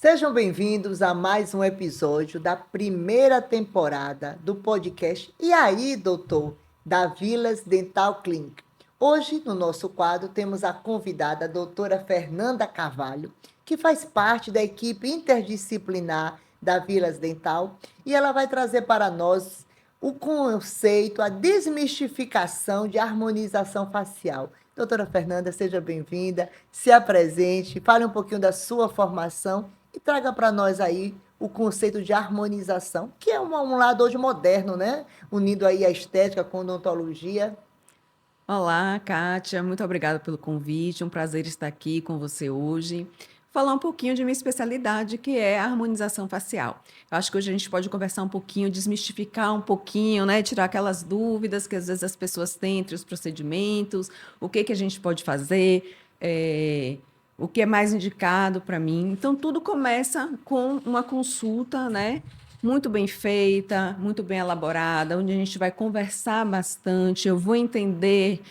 Sejam bem-vindos a mais um episódio da primeira temporada do podcast E aí, doutor, da Vilas Dental Clinic. Hoje, no nosso quadro, temos a convidada a doutora Fernanda Carvalho, que faz parte da equipe interdisciplinar da Vilas Dental, e ela vai trazer para nós o conceito, a desmistificação de harmonização facial. Doutora Fernanda, seja bem-vinda, se apresente, fale um pouquinho da sua formação e traga para nós aí o conceito de harmonização, que é um lado hoje moderno, né? Unindo aí a estética com a odontologia. Olá, Kátia, muito obrigada pelo convite, um prazer estar aqui com você hoje. Falar um pouquinho de minha especialidade, que é a harmonização facial. Eu acho que hoje a gente pode conversar um pouquinho, desmistificar um pouquinho, né? Tirar aquelas dúvidas que às vezes as pessoas têm entre os procedimentos, o que a gente pode fazer, o que é mais indicado para mim. Então, tudo começa com uma consulta, né? Muito bem feita, muito bem elaborada, onde a gente vai conversar bastante, eu vou entender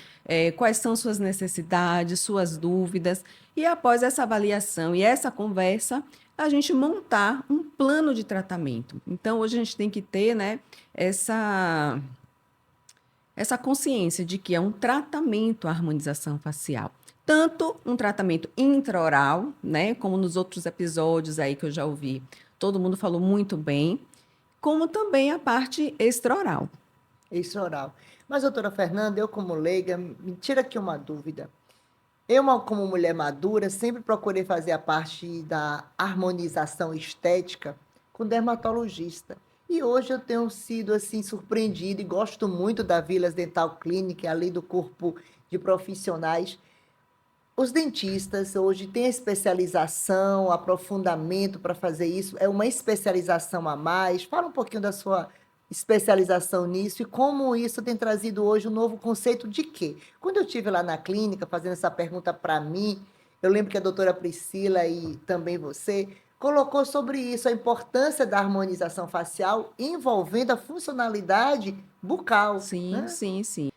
quais são suas necessidades, suas dúvidas, e após essa avaliação e essa conversa, a gente montar um plano de tratamento. Então, hoje a gente tem que ter, né, essa consciência de que é um tratamento a harmonização facial. Tanto um tratamento intraoral, né, como nos outros episódios aí que eu já ouvi, todo mundo falou muito bem, como também a parte extraoral. Isso oral. Mas, doutora Fernanda, eu como leiga, me tira aqui uma dúvida. Eu, como mulher madura, sempre procurei fazer a parte da harmonização estética com dermatologista. E hoje eu tenho sido assim surpreendida e gosto muito da Vilas Dental Clinic, ali do corpo de profissionais. Os dentistas hoje têm especialização, aprofundamento para fazer isso, é uma especialização a mais. Fala um pouquinho da sua especialização nisso e como isso tem trazido hoje um novo conceito de quê? Quando eu estive lá na clínica fazendo essa pergunta para mim, eu lembro que a doutora Priscila e também você colocou sobre isso, a importância da harmonização facial envolvendo a funcionalidade bucal, Sim, né? sim, sim.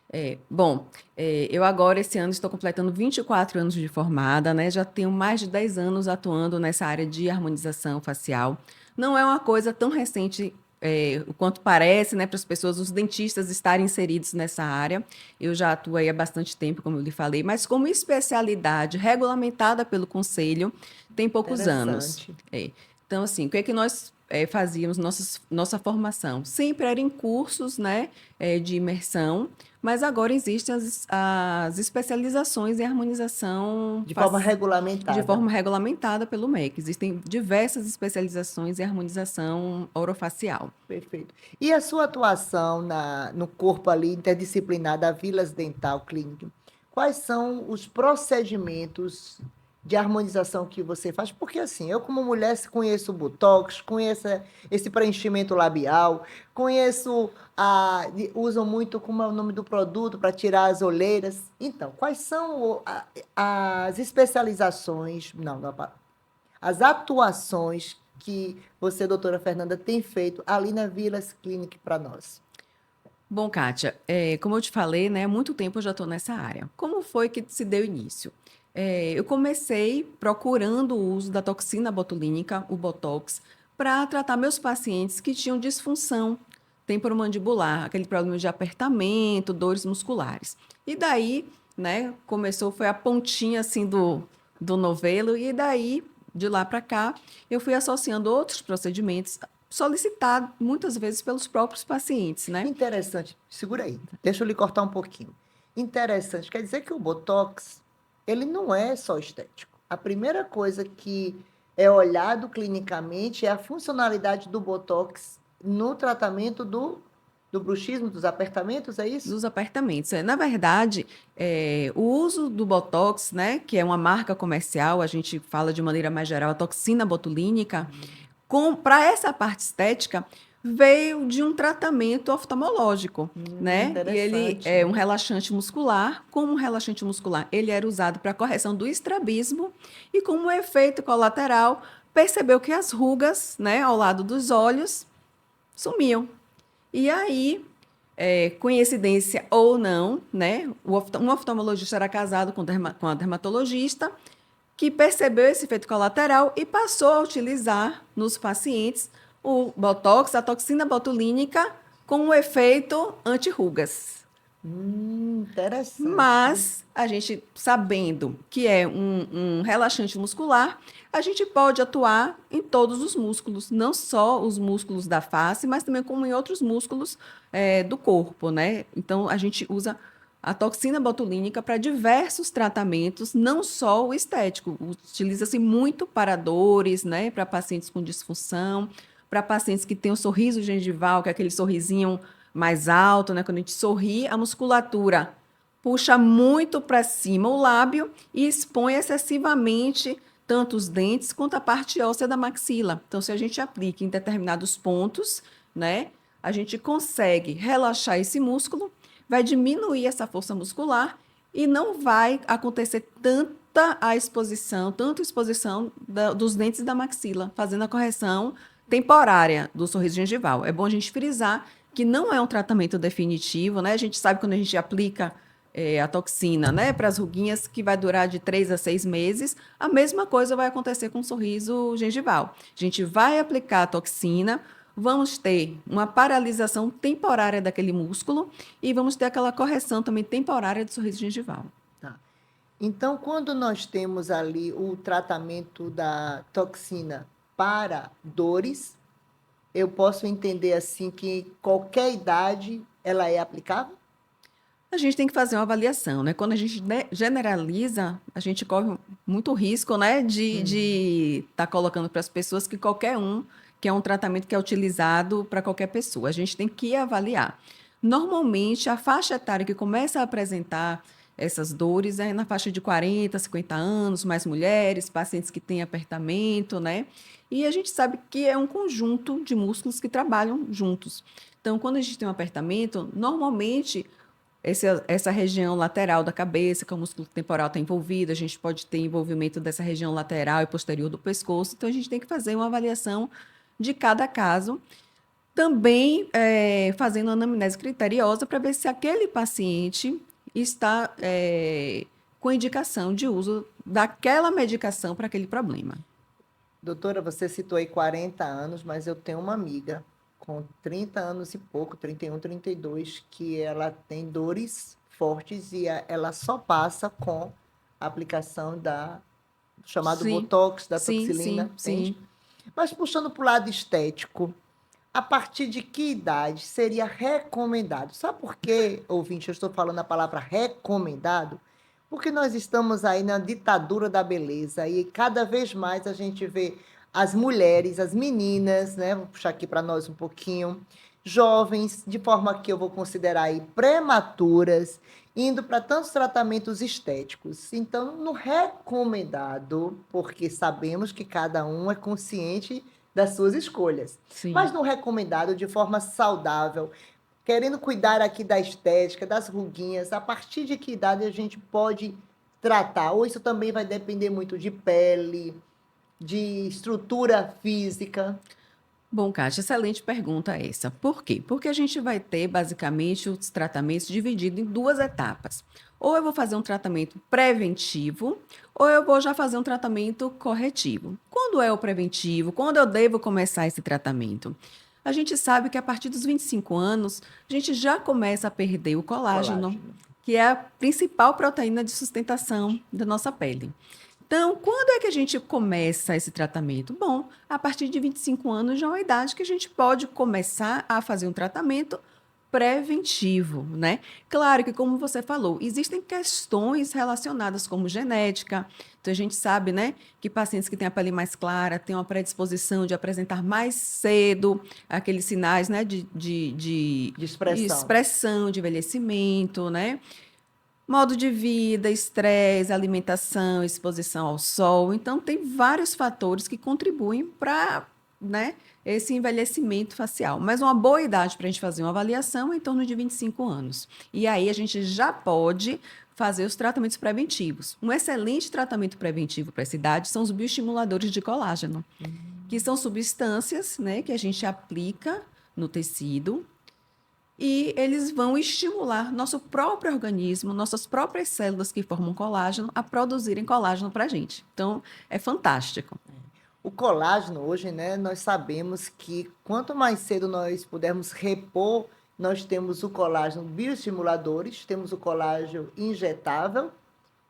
Eu agora, esse ano, estou completando 24 anos de formada, né? Já tenho mais de 10 anos atuando nessa área de harmonização facial. Não é uma coisa tão recente, o quanto parece, né, para as pessoas, os dentistas estarem inseridos nessa área. Eu já atuei há bastante tempo, como eu lhe falei, mas como especialidade regulamentada pelo Conselho, tem poucos anos. Interessante. Então, assim, o que é que nós fazíamos, nossa formação? Sempre era em cursos, né, de imersão, mas agora existem as especializações em harmonização De forma de regulamentada. forma regulamentada pelo MEC. Existem diversas especializações em harmonização orofacial. Perfeito. E a sua atuação no corpo ali interdisciplinar da Vilas Dental Clinic, quais são os procedimentos de harmonização que você faz? Porque assim, eu como mulher conheço o Botox, conheço esse preenchimento labial, conheço usam muito, como é o nome do produto, para tirar as olheiras. Então, quais são as especializações, não, as atuações que você, doutora Fernanda, tem feito ali na Vilas Clinic para nós? Bom, Kátia, como eu te falei, né, há muito tempo eu já estou nessa área. Como foi que se deu início? Eu comecei procurando o uso da toxina botulínica, o Botox, para tratar meus pacientes que tinham disfunção temporomandibular, aquele problema de apertamento, dores musculares. E daí, né, começou, foi a pontinha assim do novelo, e daí, de lá para cá, eu fui associando outros procedimentos solicitado muitas vezes pelos próprios pacientes, né? Interessante. Segura aí. Deixa eu lhe cortar um pouquinho. Interessante. Quer dizer que o Botox, ele não é só estético. A primeira coisa que é olhado clinicamente é a funcionalidade do Botox no tratamento do bruxismo, dos apertamentos, é isso? Dos apertamentos. Na verdade, o uso do Botox, né, que é uma marca comercial, a gente fala de maneira mais geral, a toxina botulínica, para essa parte estética, veio de um tratamento oftalmológico, né? E ele Interessante. é um relaxante muscular. Como um relaxante muscular, ele era usado para correção do estrabismo e como efeito colateral, percebeu que as rugas, né, ao lado dos olhos sumiam. E aí, coincidência ou não, né? Um oftalmologista era casado com a dermatologista, que percebeu esse efeito colateral e passou a utilizar nos pacientes o Botox, a toxina botulínica, com um efeito anti-rugas. Interessante. Mas a gente, sabendo que é um relaxante muscular, a gente pode atuar em todos os músculos, não só os músculos da face, mas também como em outros músculos do corpo, né? Então, a gente usa a toxina botulínica para diversos tratamentos, não só o estético. Utiliza-se muito para dores, né? Para pacientes com disfunção, para pacientes que têm o sorriso gengival, que é aquele sorrisinho mais alto, né? Quando a gente sorri, a musculatura puxa muito para cima o lábio e expõe excessivamente tanto os dentes quanto a parte óssea da maxila. Então, se a gente aplica em determinados pontos, né, a gente consegue relaxar esse músculo, vai diminuir essa força muscular e não vai acontecer tanta exposição dos dentes da maxila, fazendo a correção temporária do sorriso gengival. É bom a gente frisar que não é um tratamento definitivo, né? A gente sabe quando a gente aplica a toxina, né, para as ruguinhas, que vai durar de 3 a 6 meses, a mesma coisa vai acontecer com o sorriso gengival. A gente vai aplicar a toxina, vamos ter uma paralisação temporária daquele músculo e vamos ter aquela correção também temporária do sorriso gengival. Tá. Então, quando nós temos ali o tratamento da toxina para dores, eu posso entender assim que qualquer idade ela é aplicável? A gente tem que fazer uma avaliação, né? Quando a gente generaliza, a gente corre muito risco, né, de estar colocando para as pessoas que qualquer um, que é um tratamento que é utilizado para qualquer pessoa. A gente tem que avaliar. Normalmente, a faixa etária que começa a apresentar essas dores é na faixa de 40, 50 anos, mais mulheres, pacientes que têm apertamento, né? E a gente sabe que é um conjunto de músculos que trabalham juntos. Então, quando a gente tem um apertamento, normalmente essa região lateral da cabeça, que o músculo temporal está envolvido, a gente pode ter envolvimento dessa região lateral e posterior do pescoço, então a gente tem que fazer uma avaliação de cada caso, também fazendo uma anamnese criteriosa para ver se aquele paciente está com indicação de uso daquela medicação para aquele problema. Doutora, você citou aí 40 anos, mas eu tenho uma amiga com 30 anos e pouco, 31, 32, que ela tem dores fortes e ela só passa com a aplicação do chamado Sim, Botox, da sim, toxilina, sim, sim. entende? Mas puxando para o lado estético, a partir de que idade seria recomendado? Sabe por quê, ouvinte, eu estou falando a palavra recomendado? Porque nós estamos aí na ditadura da beleza e cada vez mais a gente vê as mulheres, as meninas, né? Vou puxar aqui para nós um pouquinho, jovens, de forma que eu vou considerar aí prematuras, indo para tantos tratamentos estéticos. Então, no recomendado, porque sabemos que cada um é consciente das suas escolhas, mas Sim. no recomendado de forma saudável, querendo cuidar aqui da estética, das ruguinhas, a partir de que idade a gente pode tratar? Ou isso também vai depender muito de pele, de estrutura física? Bom, Kátia, excelente pergunta essa. Por quê? Porque a gente vai ter, basicamente, os tratamentos divididos em duas etapas. Ou eu vou fazer um tratamento preventivo, ou eu vou já fazer um tratamento corretivo. Quando é o preventivo? Quando eu devo começar esse tratamento? A gente sabe que a partir dos 25 anos, a gente já começa a perder o colágeno, Colágeno. que é a principal proteína de sustentação da nossa pele. Então, quando é que a gente começa esse tratamento? Bom, a partir de 25 anos já é uma idade que a gente pode começar a fazer um tratamento preventivo, né? Claro que, como você falou, existem questões relacionadas como genética. Então, a gente sabe, né, que pacientes que têm a pele mais clara têm uma predisposição de apresentar mais cedo aqueles sinais, né, De de expressão. expressão, de envelhecimento, né? Modo de vida, estresse, alimentação, exposição ao sol. Então, tem vários fatores que contribuem para, né, esse envelhecimento facial. Mas uma boa idade para a gente fazer uma avaliação é em torno de 25 anos. E aí a gente já pode fazer os tratamentos preventivos. Um excelente tratamento preventivo para essa idade são os bioestimuladores de colágeno, que são substâncias, né, que a gente aplica no tecido e eles vão estimular nosso próprio organismo, nossas próprias células que formam colágeno, a produzirem colágeno para a gente. Então, é fantástico. O colágeno hoje, né, nós sabemos que quanto mais cedo nós pudermos repor, nós temos o colágeno bioestimuladores, temos o colágeno injetável,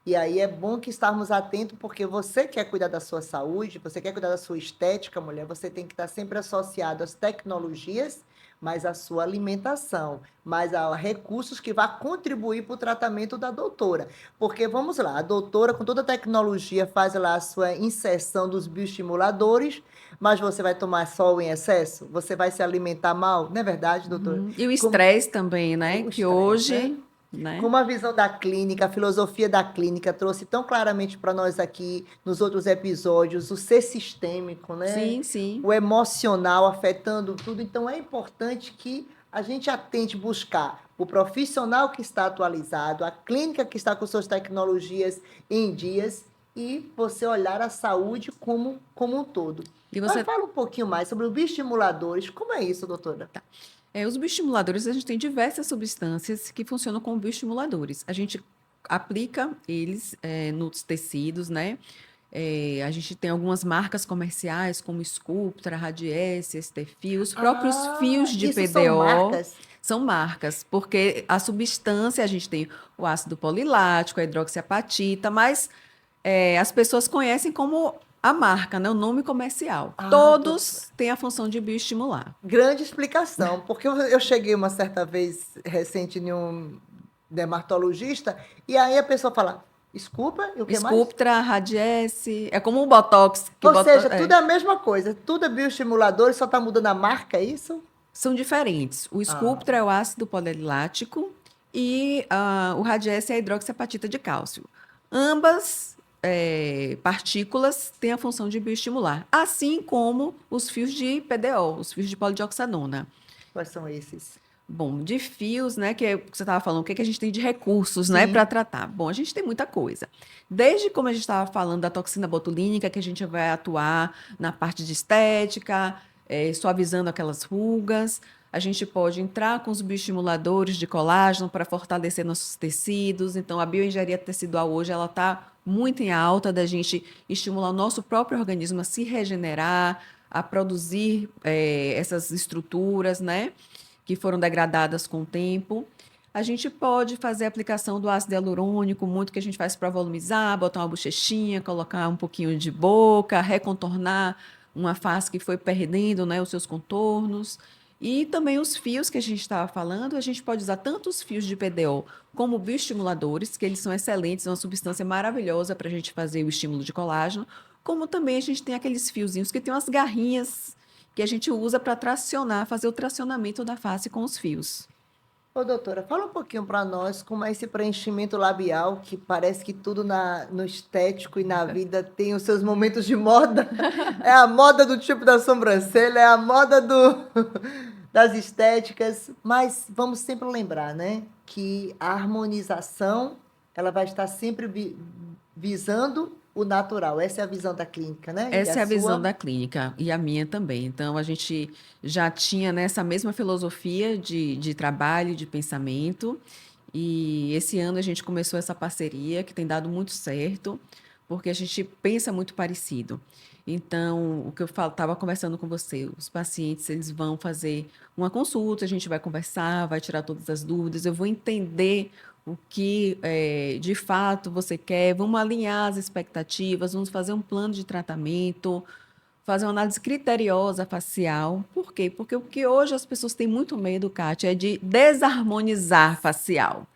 e aí é bom que estarmos atentos, porque você quer cuidar da sua saúde, você quer cuidar da sua estética, mulher, você tem que estar sempre associado às tecnologias, mas à sua alimentação, mas a recursos que vá contribuir para o tratamento da doutora. Porque, vamos lá, a doutora, com toda a tecnologia, faz lá a sua inserção dos bioestimuladores, mas você vai tomar sol em excesso? Você vai se alimentar mal? Não é verdade, doutora? E o Como estresse também, né? o Que estresse, né? hoje, né? Como a visão da clínica, a filosofia da clínica trouxe tão claramente para nós aqui nos outros episódios, o ser sistêmico, né? Sim, sim. O emocional afetando tudo. Então é importante que a gente atente buscar o profissional que está atualizado, a clínica que está com suas tecnologias em dias e você olhar a saúde como um todo. E Mas você fala um pouquinho mais sobre os bioestimuladores. Como é isso, doutora? os bioestimuladores, a gente tem diversas substâncias que funcionam como bioestimuladores. A gente aplica eles nos tecidos, né? A gente tem algumas marcas comerciais, como Sculptra, Radiesse, STFio, os próprios fios de Isso são PDO marcas. são marcas, porque a substância, a gente tem o ácido polilático, a hidroxiapatita, mas as pessoas conhecem como a marca, né? O nome comercial. Doutora. Todos têm a função de bioestimular. Grande explicação, porque eu cheguei uma certa vez recente em um dermatologista e aí a pessoa fala, desculpa, e o que mais? Sculptra, Radiesse, é como o Botox, que o Ou Botox, seja, tudo é a mesma coisa, tudo é bioestimulador e só está mudando a marca, é isso? são diferentes. O Ah, Sculptra é o ácido polilático e o Radiesse é a hidroxiapatita de cálcio. Ambas partículas têm a função de bioestimular, assim como os fios de PDO, os fios de polidioxanona. quais são esses? Bom, de fios, né, que é o que você estava falando, o que, que a gente tem de recursos, né, para Sim. tratar? Bom, a gente tem muita coisa. Desde como a gente estava falando da toxina botulínica, que a gente vai atuar na parte de estética, suavizando aquelas rugas. A gente pode entrar com os bioestimuladores de colágeno para fortalecer nossos tecidos. Então, a bioengenharia tecidual hoje ela está muito em alta da gente estimular o nosso próprio organismo a se regenerar, a produzir essas estruturas, né? Que foram degradadas com o tempo. A gente pode fazer a aplicação do ácido hialurônico, muito que a gente faz para volumizar, botar uma bochechinha, colocar um pouquinho de boca, recontornar uma face que foi perdendo, né, os seus contornos. E também os fios que a gente estava falando, a gente pode usar tanto os fios de PDO como bioestimuladores, que eles são excelentes, é uma substância maravilhosa para a gente fazer o estímulo de colágeno, como também a gente tem aqueles fiozinhos que tem umas garrinhas que a gente usa para tracionar, fazer o tracionamento da face com os fios. Ô, doutora, fala um pouquinho para nós como é esse preenchimento labial, que parece que tudo no estético e na vida tem os seus momentos de moda. É a moda do tipo da sobrancelha, é a moda das estéticas, mas vamos sempre lembrar, né, que a harmonização ela vai estar sempre visando o natural. Essa é a visão da clínica, né? E a Essa é a visão sua? da clínica e a minha também. Então, a gente já tinha nessa mesma filosofia de trabalho, de pensamento, e esse ano a gente começou essa parceria que tem dado muito certo, porque a gente pensa muito parecido. Então, o que eu estava conversando com você, os pacientes eles vão fazer uma consulta, a gente vai conversar, vai tirar todas as dúvidas, eu vou entender o que de fato você quer, vamos alinhar as expectativas, vamos fazer um plano de tratamento, fazer uma análise criteriosa facial. Por quê? Porque o que hoje as pessoas têm muito medo, Kátia, é de desarmonizar facial,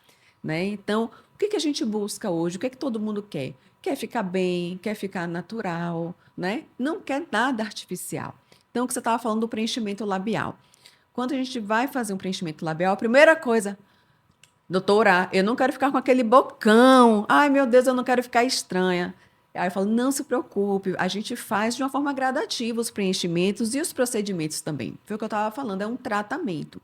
né? Então, o que que a gente busca hoje? O que é que todo mundo quer? Quer ficar bem, quer ficar natural, né? Não quer nada artificial. Então, o que você estava falando do preenchimento labial. Quando a gente vai fazer um preenchimento labial, a primeira coisa, doutora, eu não quero ficar com aquele bocão. Ai, meu Deus, eu não quero ficar estranha. Aí eu falo, não se preocupe, a gente faz de uma forma gradativa os preenchimentos e os procedimentos também. Foi o que eu estava falando, é um tratamento.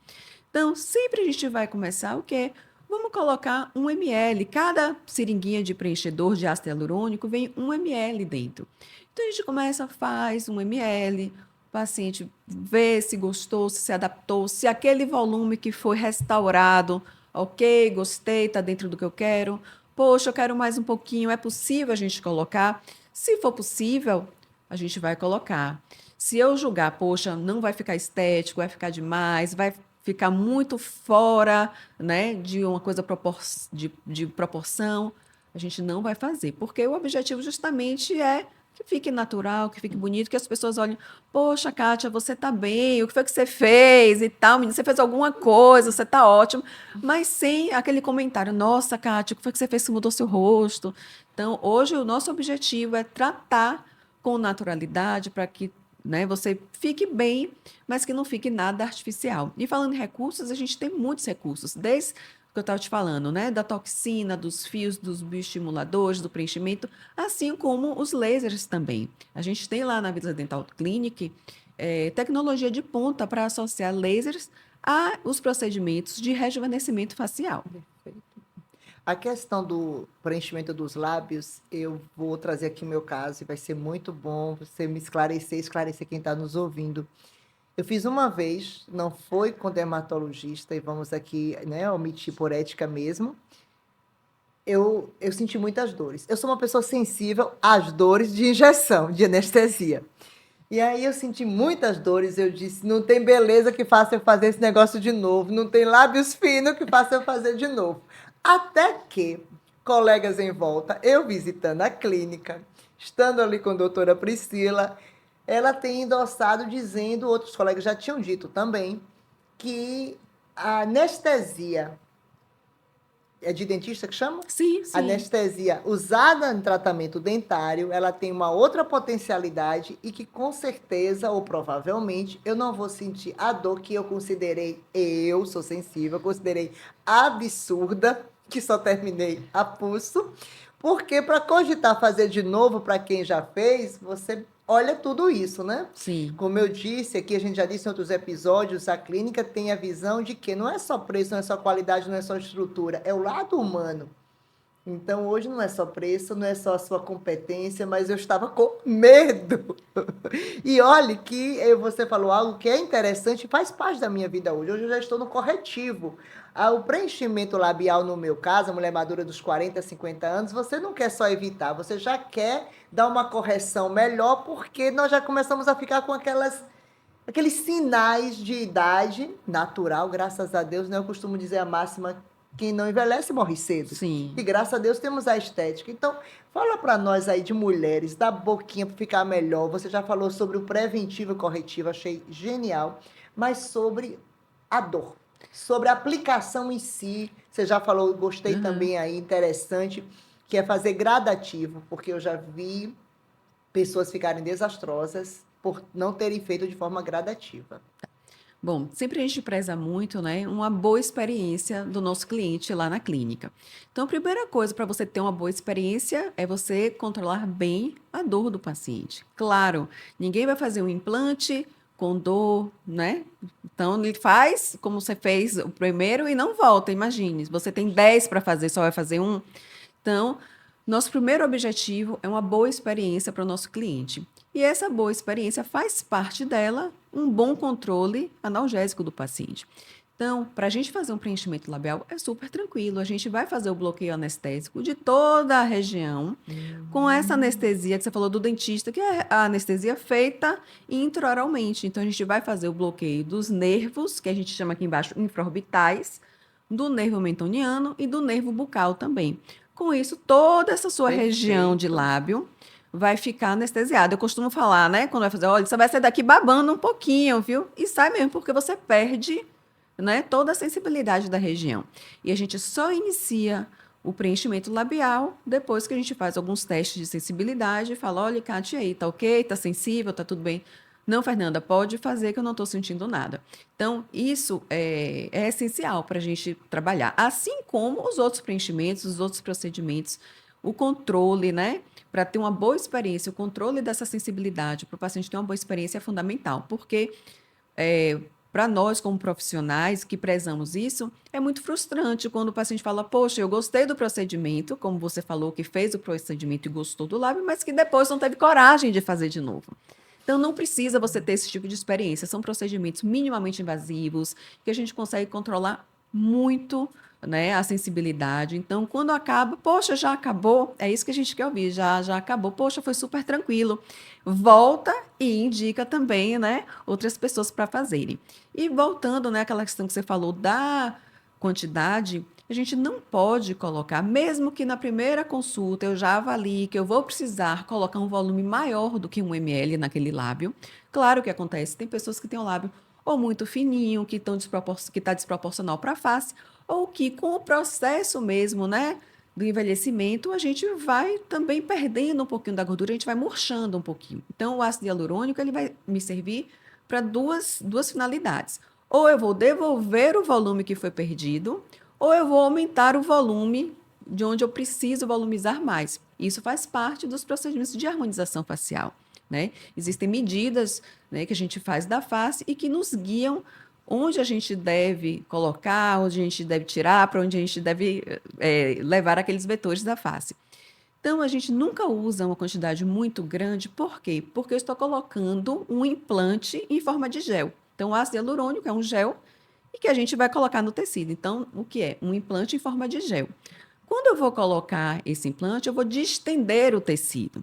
Então, sempre a gente vai começar o quê? Vamos colocar 1 ml. Cada seringuinha de preenchedor de ácido hialurônico vem 1 ml dentro. Então, a gente começa, faz 1 ml, o paciente vê se gostou, se adaptou, se aquele volume que foi restaurado, ok, gostei, está dentro do que eu quero. Poxa, eu quero mais um pouquinho, é possível a gente colocar? Se for possível, a gente vai colocar. Se eu julgar, poxa, não vai ficar estético, vai ficar demais, vai ficar muito fora, né, de uma coisa de proporção, a gente não vai fazer, porque o objetivo justamente é que fique natural, que fique bonito, que as pessoas olhem, poxa, Kátia, você tá bem, o que foi que você fez e tal, menina, você fez alguma coisa, você tá ótimo, mas sem aquele comentário, nossa, Kátia, o que foi que você fez que mudou seu rosto? Então, hoje o nosso objetivo é tratar com naturalidade para que, né, você fique bem, mas que não fique nada artificial. E falando em recursos, a gente tem muitos recursos, desde o que eu estava te falando, né, da toxina, dos fios, dos bioestimuladores, do preenchimento, assim como os lasers também. A gente tem lá na Visa Dental Clinic tecnologia de ponta para associar lasers a os procedimentos de rejuvenescimento facial. Perfeito. A questão do preenchimento dos lábios, eu vou trazer aqui o meu caso e vai ser muito bom você me esclarecer, esclarecer quem está nos ouvindo. Eu fiz uma vez, não foi com dermatologista, e vamos aqui, né, omitir por ética mesmo. Eu senti muitas dores. Eu sou uma pessoa sensível às dores de injeção, de anestesia. E aí eu senti muitas dores, eu disse, não tem beleza que faça eu fazer esse negócio de novo, não tem lábios finos que faça eu fazer de novo. Até que, colegas em volta, eu visitando a clínica, estando ali com a doutora Priscila, ela tem endossado dizendo, outros colegas já tinham dito também, que a anestesia, é de dentista que chama? Sim, sim. Anestesia usada em tratamento dentário, ela tem uma outra potencialidade e que com certeza ou provavelmente eu não vou sentir a dor que eu considerei, eu sou sensível, considerei absurda, que só terminei a pulso, porque para cogitar fazer de novo para quem já fez, você olha tudo isso, né? Sim. Como eu disse aqui, a gente já disse em outros episódios, a clínica tem a visão de que não é só preço, não é só qualidade, não é só estrutura, é o lado humano. Então, hoje não é só preço, não é só a sua competência, mas eu estava com medo. E olhe que você falou algo que é interessante, faz parte da minha vida hoje. Hoje eu já estou no corretivo. O preenchimento labial, no meu caso, a mulher madura dos 40, 50 anos, você não quer só evitar, você já quer dar uma correção melhor, porque nós já começamos a ficar com aqueles sinais de idade natural, graças a Deus, né? Eu costumo dizer a máxima, quem não envelhece morre cedo. Sim. E graças a Deus temos a estética. Então, fala para nós aí de mulheres, da boquinha para ficar melhor. Você já falou sobre o preventivo e corretivo, achei genial. Mas sobre a dor, sobre a aplicação em si, você já falou, gostei Aham. também aí, interessante, que é fazer gradativo, porque eu já vi pessoas ficarem desastrosas por não terem feito de forma gradativa. Bom, sempre a gente preza muito, né, uma boa experiência do nosso cliente lá na clínica. Então, a primeira coisa para você ter uma boa experiência é você controlar bem a dor do paciente. Claro, ninguém vai fazer um implante com dor, né? Então, ele faz como você fez o primeiro e não volta, imagine. Se você tem 10 para fazer, só vai fazer um. Então, nosso primeiro objetivo é uma boa experiência para o nosso cliente. E essa boa experiência faz parte dela um bom controle analgésico do paciente. Então, para a gente fazer um preenchimento labial é super tranquilo. A gente vai fazer o bloqueio anestésico de toda a região, com essa anestesia que você falou do dentista, que é a anestesia feita intraoralmente. Então, a gente vai fazer o bloqueio dos nervos, que a gente chama aqui embaixo infraorbitais, do nervo mentoniano e do nervo bucal também. Com isso, toda essa sua região de Perfeito. lábio vai ficar anestesiada. Eu costumo falar, né? Quando vai fazer, olha, você vai sair daqui babando um pouquinho, viu? E sai mesmo, porque você perde, né, toda a sensibilidade da região. E a gente só inicia o preenchimento labial depois que a gente faz alguns testes de sensibilidade e fala, olha, Kátia, aí, tá ok? Tá sensível? Tá tudo bem? Não, Fernanda, pode fazer que eu não estou sentindo nada. Então, isso é essencial para a gente trabalhar. Assim como os outros preenchimentos, os outros procedimentos, o controle, né? Para ter uma boa experiência, o controle dessa sensibilidade, para o paciente ter uma boa experiência é fundamental, porque para nós, como profissionais que prezamos isso, é muito frustrante quando o paciente fala: poxa, eu gostei do procedimento, como você falou, que fez o procedimento e gostou do lábio, mas que depois não teve coragem de fazer de novo. Então, não precisa você ter esse tipo de experiência. São procedimentos minimamente invasivos, que a gente consegue controlar muito, né, a sensibilidade. Então, quando acaba, poxa, já acabou, é isso que a gente quer ouvir, já acabou, poxa, foi super tranquilo. Volta e indica também, né, outras pessoas para fazerem. E voltando, né, àquela questão que você falou da quantidade, a gente não pode colocar, mesmo que na primeira consulta eu já avalie que eu vou precisar colocar um volume maior do que 1 ml naquele lábio. Claro que acontece, tem pessoas que têm o lábio ou muito fininho, que está desproporcional para a face, ou que com o processo mesmo, né, do envelhecimento, a gente vai também perdendo um pouquinho da gordura, a gente vai murchando um pouquinho. Então, o ácido hialurônico ele vai me servir para duas finalidades. Ou eu vou devolver o volume que foi perdido, ou eu vou aumentar o volume de onde eu preciso volumizar mais. Isso faz parte dos procedimentos de harmonização facial, né? Existem medidas, né, que a gente faz da face e que nos guiam onde a gente deve colocar, onde a gente deve tirar, para onde a gente deve levar aqueles vetores da face. Então, a gente nunca usa uma quantidade muito grande, por quê? Porque eu estou colocando um implante em forma de gel. Então, o ácido hialurônico é um gel e que a gente vai colocar no tecido. Então, o que é? Um implante em forma de gel. Quando eu vou colocar esse implante, eu vou distender o tecido.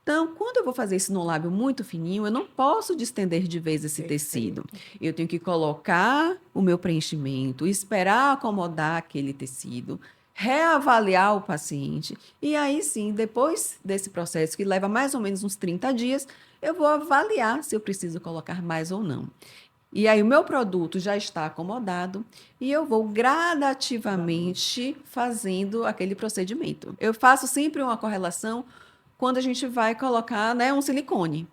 Então, quando eu vou fazer isso no lábio muito fininho, eu não posso distender de vez esse tecido. Perfeito. Eu tenho que colocar o meu preenchimento, esperar acomodar aquele tecido, reavaliar o paciente, e aí sim, depois desse processo, que leva mais ou menos uns 30 dias, eu vou avaliar se eu preciso colocar mais ou não. E aí o meu produto já está acomodado e eu vou gradativamente fazendo aquele procedimento. Eu faço sempre uma correlação quando a gente vai colocar, né, um silicone.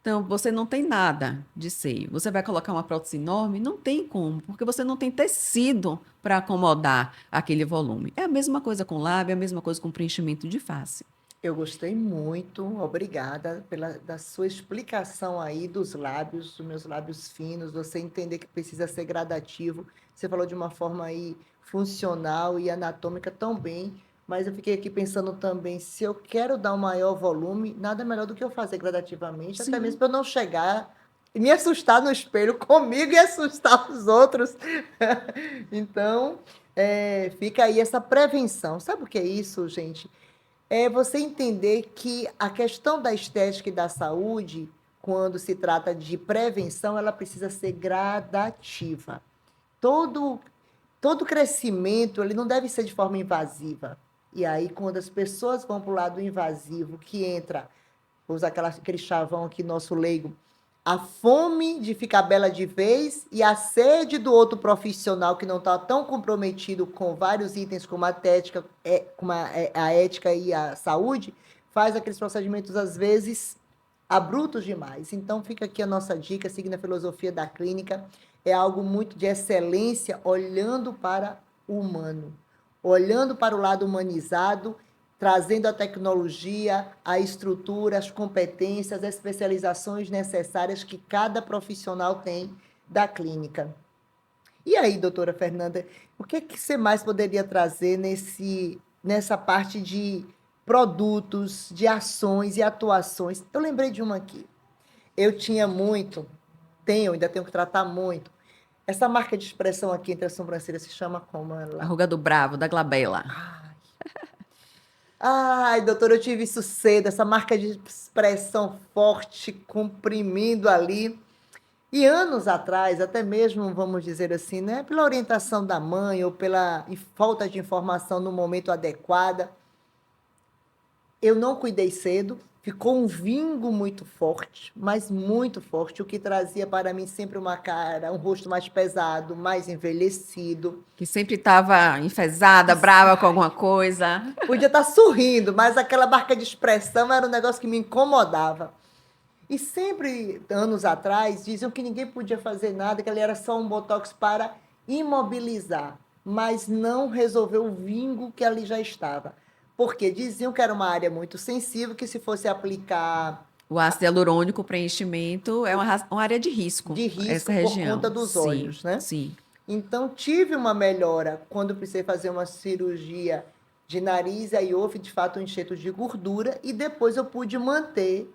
Então, você não tem nada de seio. Você vai colocar uma prótese enorme? Não tem como, porque você não tem tecido para acomodar aquele volume. É a mesma coisa com lábio, é a mesma coisa com preenchimento de face. Eu gostei muito, obrigada da sua explicação aí dos meus lábios finos, você entender que precisa ser gradativo. Você falou de uma forma aí funcional e anatômica tão bem, mas eu fiquei aqui pensando também, se eu quero dar um maior volume, nada melhor do que eu fazer gradativamente, até mesmo Sim. para eu não chegar e me assustar no espelho comigo e assustar os outros. Então, fica aí essa prevenção. Sabe o que é isso, gente? É você entender que a questão da estética e da saúde, quando se trata de prevenção, ela precisa ser gradativa. Todo todo crescimento, ele não deve ser de forma invasiva. E aí, quando as pessoas vão para o lado invasivo, que entra, vou usar aquele chavão aqui, nosso leigo, a fome de ficar bela de vez e a sede do outro profissional que não está tão comprometido com vários itens como a ética, a ética e a saúde, faz aqueles procedimentos, às vezes, abruptos demais. Então, fica aqui a nossa dica, seguindo a filosofia da clínica, é algo muito de excelência, olhando para o humano, olhando para o lado humanizado, trazendo a tecnologia, a estrutura, as competências, as especializações necessárias que cada profissional tem da clínica. E aí, doutora Fernanda, o que você mais poderia trazer nessa parte de produtos, de ações e atuações? Eu lembrei de uma aqui. Eu tinha muito, ainda tenho que tratar muito. Essa marca de expressão aqui entre as sobrancelhas se chama como A ela? ruga do bravo, da glabela. Ai, doutora, eu tive isso cedo, essa marca de expressão forte, comprimindo ali. E anos atrás, até mesmo, vamos dizer assim, né, pela orientação da mãe ou pela falta de informação no momento adequado, eu não cuidei cedo, ficou um vingo muito forte, mas muito forte, o que trazia para mim sempre uma cara, um rosto mais pesado, mais envelhecido. Que sempre estava enfesada, brava com alguma coisa. Podia estar sorrindo, mas aquela marca de expressão era um negócio que me incomodava. E sempre, anos atrás, diziam que ninguém podia fazer nada, que ele era só um botox para imobilizar, mas não resolver o vingo que ali já estava. Porque diziam que era uma área muito sensível, que se fosse aplicar O ácido hialurônico, o preenchimento, é uma área de risco, de essa risco por região. conta dos Sim, olhos, né? sim. Então, tive uma melhora quando precisei fazer uma cirurgia de nariz, aí houve de fato um enxerto de gordura, e depois eu pude manter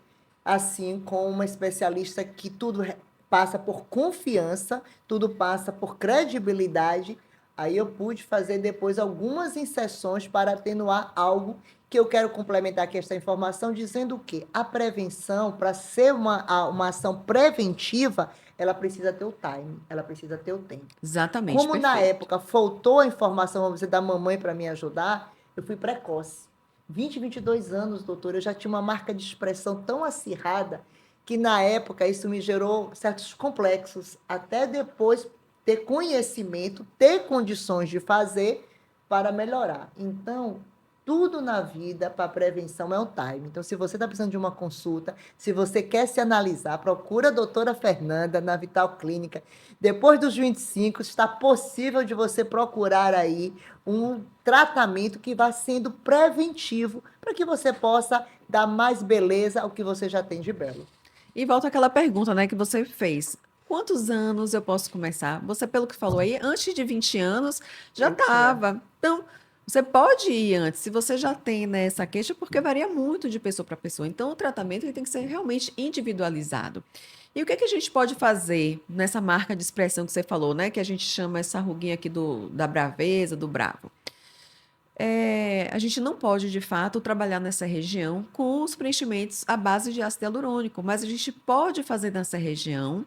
assim, com uma especialista que tudo passa por confiança, tudo passa por credibilidade. Aí eu pude fazer depois algumas inserções para atenuar algo que eu quero complementar aqui esta informação, dizendo que a prevenção, para ser uma ação preventiva, ela precisa ter o time, ela precisa ter o tempo. Exatamente, Como na perfeito. época faltou a informação, vamos dizer, da mamãe para me ajudar, eu fui precoce. 22 anos, doutor, eu já tinha uma marca de expressão tão acirrada que na época isso me gerou certos complexos, até depois ter conhecimento, ter condições de fazer para melhorar. Então, tudo na vida para prevenção é um time. Então, se você está precisando de uma consulta, se você quer se analisar, procura a doutora Fernanda na Vital Clínica. Depois dos 25, está possível de você procurar aí um tratamento que vá sendo preventivo para que você possa dar mais beleza ao que você já tem de belo. E volta àquela pergunta, né, que você fez. Quantos anos eu posso começar? Você, pelo que falou aí, antes de 20 anos já Eu tinha. estava. Então, você pode ir antes, se você já tem, né, essa queixa, porque varia muito de pessoa para pessoa. Então, o tratamento ele tem que ser realmente individualizado. E o que é que a gente pode fazer nessa marca de expressão que você falou, né? Que a gente chama essa ruguinha aqui da braveza, do bravo. A gente não pode, de fato, trabalhar nessa região com os preenchimentos à base de ácido hialurônico, mas a gente pode fazer nessa região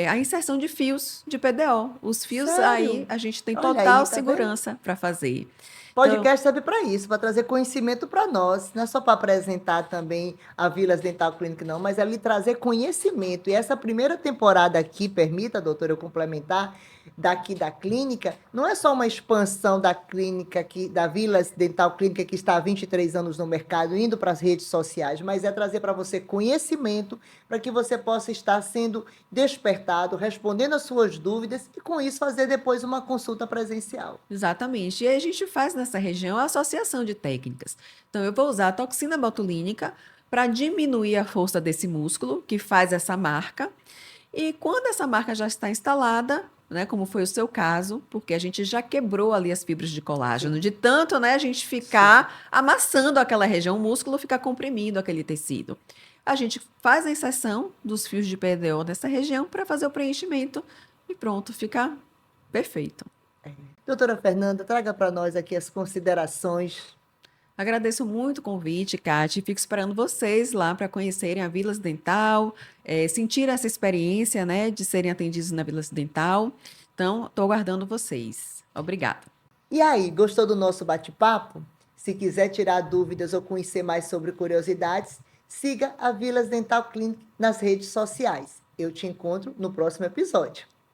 a inserção de fios de PDO. Os fios aí Sério? a gente tem Olha aí, total tá vendo? segurança para fazer. Então, Podcast serve para isso, para trazer conhecimento para nós. Não é só para apresentar também a Vilas Dental Clinic, não, mas é lhe trazer conhecimento. E essa primeira temporada aqui, permita, doutora, eu complementar, daqui da clínica, não é só uma expansão da clínica, da Vilas Dental Clínica, que está há 23 anos no mercado, indo para as redes sociais, mas é trazer para você conhecimento, para que você possa estar sendo despertado, respondendo as suas dúvidas e, com isso, fazer depois uma consulta presencial. exatamente. E aí a gente faz nessa região a associação de técnicas. Então, eu vou usar a toxina botulínica para diminuir a força desse músculo que faz essa marca. E quando essa marca já está instalada, né, como foi o seu caso, porque a gente já quebrou ali as fibras de colágeno, Sim, de tanto, né, a gente sim. ficar amassando aquela região, o músculo fica comprimindo aquele tecido. A gente faz a inserção dos fios de PDO nessa região para fazer o preenchimento e pronto, fica perfeito. Doutora Fernanda, traga para nós aqui as considerações. Agradeço muito o convite, Kate. Fico esperando vocês lá para conhecerem a Vilas Dental, sentir essa experiência, né, de serem atendidos na Vilas Dental. Então, estou aguardando vocês. Obrigada. E aí, gostou do nosso bate-papo? Se quiser tirar dúvidas ou conhecer mais sobre curiosidades, siga a Vilas Dental Clinic nas redes sociais. Eu te encontro no próximo episódio.